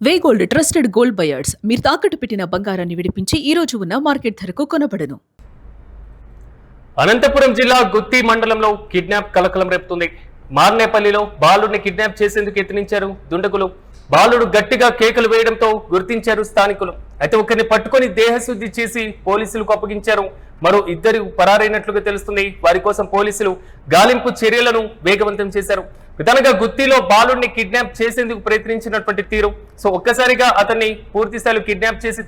వే gold trusted gold buyers మీరు తాకట్టు పెట్టిన బంగారాన్ని విడిపించి ఈ రోజు ఉన్న మార్కెట్ ధరకు కొనబడను. అనంతపురం జిల్లా గుత్తి మండలంలో కిడ్నాప్ కలకలం రేపుతుంది. మార్నేపల్లిలో బాలుడిని కిడ్నాప్ చేసేందుకు యత్నించారు దుండగులు. బాలుడు గట్టిగా కేకలు వేయడంతో గుర్తించారు స్థానికులు. అయితే ఒకరిని పట్టుకొని దేహశుద్ధి చేసి పోలీసులకు అప్పగించారు. మరో ఇద్దరు పరారైనట్లుగా తెలుస్తుంది. వారి కోసం పోలీసులు గాలింపు చర్యలను వేగవంతం చేశారు. ప్రధానంగా గుత్తిలో బాలుడిని కిడ్నాప్ చేసేందుకు ప్రయత్నించినటువంటి తీరు, ఒక్కసారిగా అతన్ని పూర్తి స్థాయిలో కిడ్నాప్ చేసి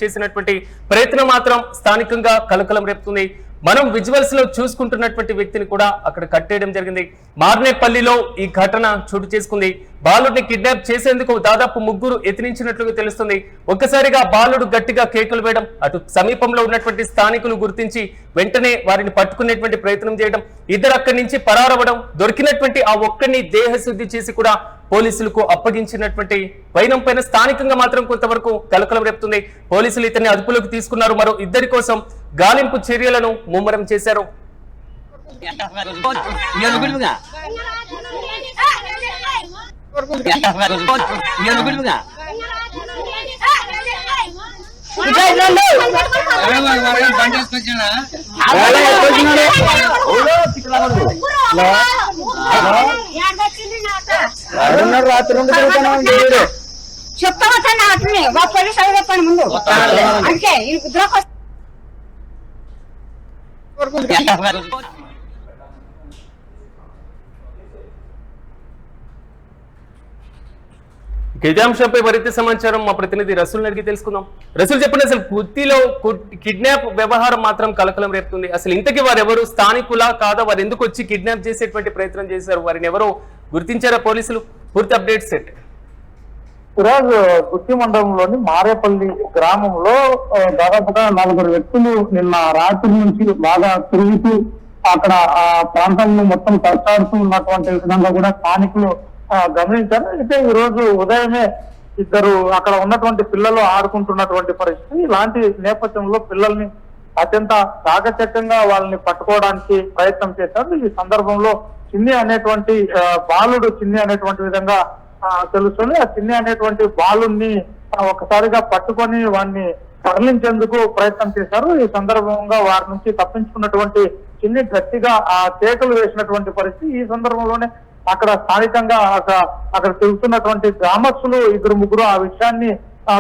చేసినటువంటి ప్రయత్నం మాత్రం స్థానికంగా కలకలం రేపుతుంది. మనం విజువల్స్ లో చూసుకుంటున్నటువంటి వ్యక్తిని కూడా అక్కడ కట్టేయడం జరిగింది. మార్నేపల్లిలో ఈ ఘటన చోటు చేసుకుంది. బాలుడిని కిడ్నాప్ చేసేందుకు దాదాపు ముగ్గురు యత్నించినట్లుగా తెలుస్తుంది. ఒక్కసారిగా బాలుడు గట్టిగా కేకలు వేయడం, అటు సమీపంలో ఉన్నటువంటి స్థానికులు గుర్తించి వెంటనే వారిని పట్టుకునేటువంటి ప్రయత్నం చేయడం, ఇద్దరు అక్కడి నుంచి పరారవడం, దొరికినటువంటి ఆ ఒక్కడిని దేహశుద్ధి చేసి కూడా పోలీసులకు అప్పగించినటువంటి వైనం పైన స్థానికంగా మాత్రం కొంతవరకు కలకలం రేపుతుంది. పోలీసులు ఇతన్ని అదుపులోకి తీసుకున్నారు. మరో ఇద్దరి కోసం గాలింపు చర్యలను ముమ్మరం చేశారు. చెప్తామా పోలీసు చెప్పండి ముందు అంటే ఇదే అంశంపై మరింత సమాచారం మా ప్రతినిధి రసూల్ అడిగి తెలుసుకుందాం. రసూల్ చెప్పండి, అసలు గుత్తిలో కిడ్నాప్ వ్యవహారం మాత్రం కలకలం రేపుతుంది. అసలు ఇంతకీ వారెవరు, స్థానికులా కాదా, వారు ఎందుకు వచ్చి కిడ్నాప్ చేసేటువంటి ప్రయత్నం చేశారు, వారిని ఎవరో గుర్తించారా పోలీసులు? పూర్తి అప్డేట్ సెట్. ఈరోజు గుత్తి మండలంలోని మారేపల్లి గ్రామంలో దాదాపుగా 4 వ్యక్తులు నిన్న రాత్రి నుంచి బాగా తిరుగుతూ అక్కడ ఆ ప్రాంతాలను మొత్తం తరచాడుతూ ఉన్నటువంటి విధంగా కూడా స్థానికులు గమనించారు. అయితే ఈ రోజు ఉదయమే ఇద్దరు అక్కడ ఉన్నటువంటి పిల్లలు ఆడుకుంటున్నటువంటి పరిస్థితి. ఇలాంటి నేపథ్యంలో పిల్లల్ని అత్యంత చాకచక్యంగా వాళ్ళని పట్టుకోవడానికి ప్రయత్నం చేశారు. ఈ సందర్భంలో చిన్ని అనేటువంటి బాలుడు చిన్ని అనేటువంటి విధంగా తెలుస్తుంది. ఆ చిన్ని అనేటువంటి బాలుని ఒకసారిగా పట్టుకొని వాడిని తరలించేందుకు ప్రయత్నం చేశారు. ఈ సందర్భంగా వారి నుంచి తప్పించుకున్నటువంటి చిన్ని గట్టిగా ఆ కేకలు వేసినటువంటి పరిస్థితి. ఈ సందర్భంలోనే అక్కడ స్థానికంగా అక్కడ తిరుగుతున్నటువంటి గ్రామస్తులు 2-3 ఆ విషయాన్ని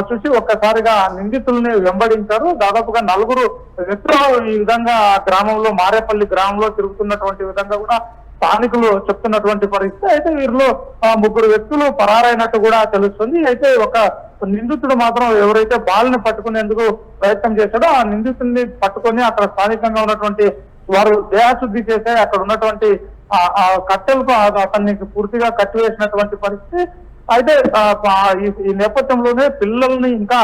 చూసి ఒక్కసారిగా నిందితుల్ని వెంబడించారు. దాదాపుగా 4 వ్యక్తులు ఈ విధంగా గ్రామంలో మారేపల్లి గ్రామంలో తిరుగుతున్నటువంటి విధంగా కూడా స్థానికులు చెప్తున్నటువంటి పరిస్థితి. అయితే వీరిలో 3 వ్యక్తులు పరారైనట్టు కూడా తెలుస్తుంది. అయితే ఒక నిందితుడు మాత్రం ఎవరైతే బాలుని పట్టుకునేందుకు ప్రయత్నం చేశాడో ఆ నిందితుడిని పట్టుకొని అక్కడ స్థానికంగా ఉన్నటువంటి వారు దేహశుద్ధి చేసే అక్కడ ఉన్నటువంటి ఆ కట్టెలకు అతన్ని పూర్తిగా కట్టివేసినటువంటి పరిస్థితి. అయితే ఈ నేపథ్యంలోనే పిల్లల్ని ఇంకా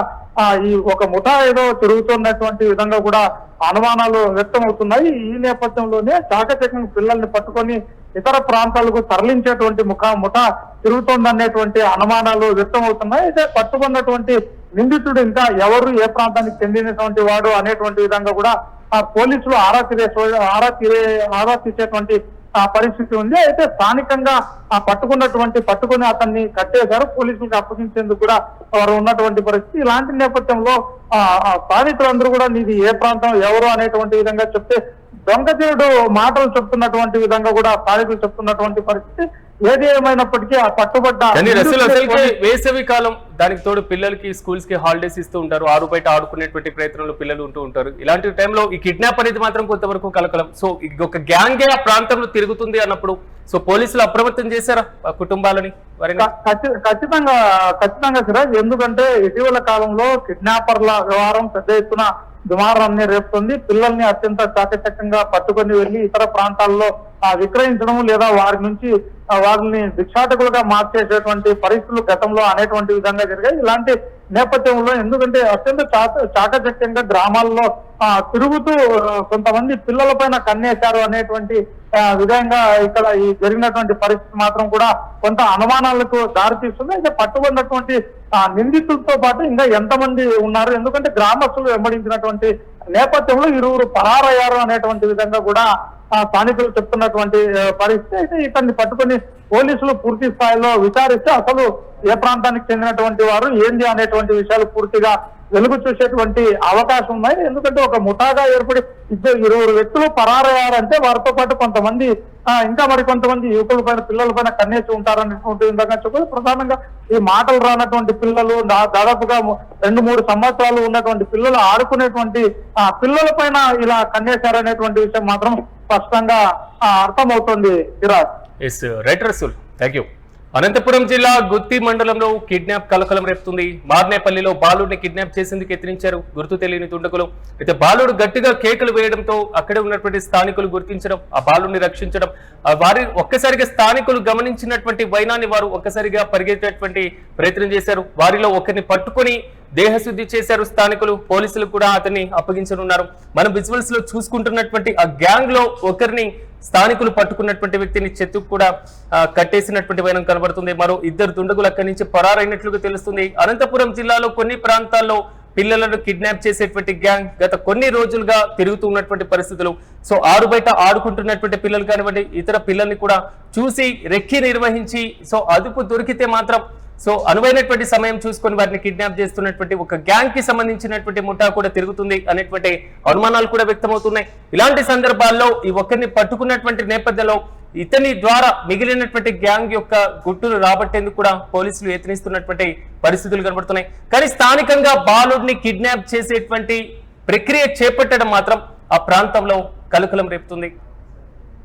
ఈ ఒక ముఠా ఏదో తిరుగుతున్నటువంటి విధంగా కూడా అనుమానాలు వ్యక్తం అవుతున్నాయి. ఈ నేపథ్యంలోనే చాకచక్యంగా పిల్లల్ని పట్టుకొని ఇతర ప్రాంతాలకు తరలించేటువంటి ముఠా తిరుగుతోందనేటువంటి అనుమానాలు వ్యక్తం అవుతున్నాయి. అయితే పట్టుకున్నటువంటి నిందితుడు ఇంకా ఎవరు, ఏ ప్రాంతానికి చెందినటువంటి వాడు అనేటువంటి విధంగా కూడా పోలీసులు ఆరా తీసేటువంటి పరిస్థితి ఉంది. అయితే స్థానికంగా పట్టుకుని అతన్ని కట్టేశారు. పోలీసులకు అప్పగించేందుకు కూడా వారు ఉన్నటువంటి పరిస్థితి. ఇలాంటి నేపథ్యంలో స్థానికులందరూ కూడా నీది ఏ ప్రాంతం, ఎవరు అనేటువంటి విధంగా చెప్తే దొంగతీరుడు మాటలు చెప్తున్నటువంటి విధంగా కూడా స్థానికులు చెప్తున్నటువంటి పరిస్థితి. ఏది ఏమైనప్పటికీ ఆ పట్టుబడ్డ వేసవి కాలం, దానికి తోడు పిల్లలకి స్కూల్స్ కి హాలిడేస్ ఇస్తూ ఉంటారు, ఆరు బయట ఆడుకునేటువంటి ప్రయత్నంలో పిల్లలు ఉంటూ ఉంటారు. ఇలాంటి టైంలో ఈ కిడ్నాప్ అనేది మాత్రం కొంతవరకు కలకలం. సో ఒక గ్యాంగ్ ఆ ప్రాంతంలో తిరుగుతుంది అన్నప్పుడు పోలీసులు అప్రమత్తం చేశారా కుటుంబాలని? ఖచ్చితంగా సిరాజ్, ఎందుకంటే ఇటీవల కాలంలో కిడ్నాపర్ల వ్యవహారం పెద్ద ఎత్తున దుమారాన్ని రేపుతుంది. పిల్లల్ని అత్యంత చాకచక్యంగా పట్టుకొని వెళ్లి ఇతర ప్రాంతాల్లో విక్రయించడం లేదా వారి నుంచి వారిని భిక్షాటకులుగా మార్చేసేటువంటి పరిస్థితులు గతంలో అనేటువంటి విధంగా జరిగాయి. ఇలాంటి నేపథ్యంలో ఎందుకంటే అత్యంత చాకచక్యంగా గ్రామాల్లో తిరుగుతూ కొంతమంది పిల్లల పైన కన్నేశారు అనేటువంటి విధంగా ఇక్కడ ఈ జరిగినటువంటి పరిస్థితి మాత్రం కూడా కొంత అనుమానాలకు దారితీస్తుంది. అయితే పట్టుకున్నటువంటి నిందితులతో పాటు ఇంకా ఎంతమంది ఉన్నారు, ఎందుకంటే గ్రామస్తులు వెంబడించినటువంటి నేపథ్యంలో 2 పరారయ్యారు అనేటువంటి విధంగా కూడా స్థానికులు చెప్తున్నటువంటి పరిస్థితి. అయితే ఇతన్ని పట్టుకొని పోలీసులు పూర్తి స్థాయిలో విచారిస్తే అసలు ఏ ప్రాంతానికి చెందినటువంటి వారు ఏంది అనేటువంటి విషయాలు పూర్తిగా వెలుగు చూసేటువంటి అవకాశం ఉన్నాయి. ఎందుకంటే ఒక ముఠాగా ఏర్పడి 20 వ్యక్తులు పరారయ్యారంటే వారితో పాటు కొంతమంది ఇంకా మరి కొంతమంది యువకుల పైన పిల్లల పైన కన్నేసి ఉంటారనేటువంటి విధంగా చెప్పి ప్రధానంగా ఈ మాటలు రానటువంటి పిల్లలు దాదాపుగా 2-3 సంవత్సరాలు ఉన్నటువంటి పిల్లలు ఆడుకునేటువంటి పిల్లల పైన ఇలా కన్నేశారనేటువంటి విషయం మాత్రం స్పష్టంగా అర్థమవుతుంది. Yes right Rasool, thank you. Anantapuram జిల్లా గుత్తి మండలంలో కిడ్నాప్ కలకలం రేపుతుంది. మార్నేపల్లిలో బాలుడిని కిడ్నాప్ చేసేందుకు యత్నించారు గుర్తు తెలియని దుండగులు. అయితే బాలుడు గట్టిగా కేకలు వేయడంతో అక్కడే ఉన్నటువంటి స్థానికులు గుర్తించడం, ఆ బాలుడిని రక్షించడం, వారి ఒక్కసారిగా స్థానికులు గమనించినటువంటి వైనాన్ని వారు ఒక్కసారిగా పరిగెత్తేటువంటి ప్రయత్నం చేశారు. వారిలో ఒకరిని పట్టుకొని దేహశుద్ధి చేశారు స్థానికులు. పోలీసులు కూడా అతన్ని అప్పగించనున్నారు. మనం విజువల్స్ లో చూసుకుంటున్నటువంటి ఆ గ్యాంగ్ లో ఒకరిని స్థానికులు పట్టుకున్నటువంటి వ్యక్తిని చెట్టుకు కూడా కట్టేసినటువంటి వైనం కనబడుతుంది. మరో 2 దుండగులు అక్కడి నుంచి పరారైనట్లుగా తెలుస్తుంది. అనంతపురం జిల్లాలో కొన్ని ప్రాంతాల్లో పిల్లలను కిడ్నాప్ చేసేటువంటి గ్యాంగ్ గత కొన్ని రోజులుగా తిరుగుతున్నటువంటి పరిస్థితులు. సో ఆరు బయట ఆడుకుంటున్నటువంటి పిల్లలు కానివ్వండి, ఇతర పిల్లల్ని కూడా చూసి రెక్కి నిర్వహించి సో అదుపు దొరికితే మాత్రం సో అనువైనటువంటి సమయం చూసుకొని వారిని కిడ్నాప్ చేస్తున్నటువంటి ఒక గ్యాంగ్ కి సంబంధించినటువంటి ముఠా కూడా తిరుగుతుంది అనేటువంటి అనుమానాలు కూడా వ్యక్తమవుతున్నాయి. ఇలాంటి సందర్భాల్లో ఈ ఒక్కరిని పట్టుకున్నటువంటి నేపథ్యంలో ఇతని ద్వారా మిగిలినటువంటి గ్యాంగ్ యొక్క గుట్టును రాబట్టేందుకు కూడా పోలీసులు యత్నిస్తున్నటువంటి పరిస్థితులు కనబడుతున్నాయి. కానీ స్థానికంగా బాలుడిని కిడ్నాప్ చేసేటువంటి ప్రక్రియ చేపట్టడం మాత్రం ఆ ప్రాంతంలో కలకలం రేపుతుంది.